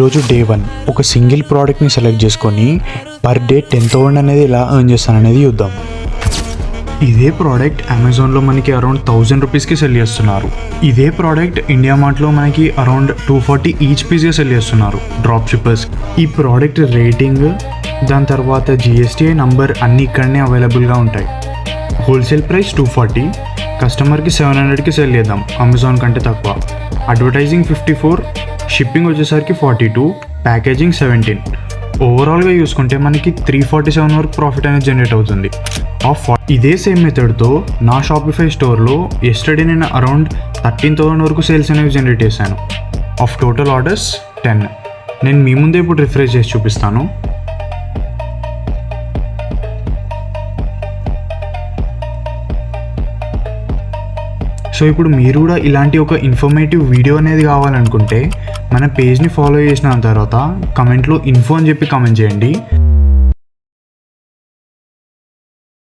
ఈరోజు డే 1 ఒక సింగిల్ ప్రోడక్ట్ని సెలెక్ట్ చేసుకొని పర్ డే 10,000 అనేది ఎలా ఎర్న్ చేస్తాననేది చూద్దాం. ఇదే ప్రోడక్ట్ అమెజాన్లో మనకి అరౌండ్ 1000 రూపీస్కి సెల్ చేస్తున్నారు. ఇదే ప్రోడక్ట్ ఇండియా మార్ట్లో మనకి అరౌండ్ 240 ఈచ్ పీస్గా సెల్ చేస్తున్నారు డ్రాప్ షిప్పర్స్. ఈ ప్రోడక్ట్ రేటింగ్, దాని తర్వాత GSTI నంబర్ అన్నీ ఇక్కడనే అవైలబుల్గా ఉంటాయి. హోల్సేల్ ప్రైస్ 240, కస్టమర్కి 700కి సెల్ చేద్దాం, అమెజాన్ కంటే తక్కువ. అడ్వర్టైజింగ్ 54, షిప్పింగ్ వచ్చేసరికి 42, ప్యాకేజింగ్ 17. ఓవరాల్గా చూసుకుంటే మనకి 347 వరకు ప్రాఫిట్ అనేది జనరేట్ అవుతుంది. ఇదే సేమ్ మెథడ్తో నా షాపిఫై స్టోర్లో ఎస్టర్డే నేను అరౌండ్ 13,000 వరకు సేల్స్ అనేవి జనరేట్ చేశాను. Of total orders 10. నేను మీ ముందే ఇప్పుడు రిఫ్రెష్ చేసి చూపిస్తాను. సో ఇప్పుడు మీరు కూడా ఇలాంటి ఒక ఇన్ఫర్మేటివ్ వీడియో అనేది కావాలనుకుంటే మన పేజ్ని ఫాలో చేసిన తర్వాత కమెంట్లో ఇన్ఫో అని చెప్పి కామెంట్ చేయండి.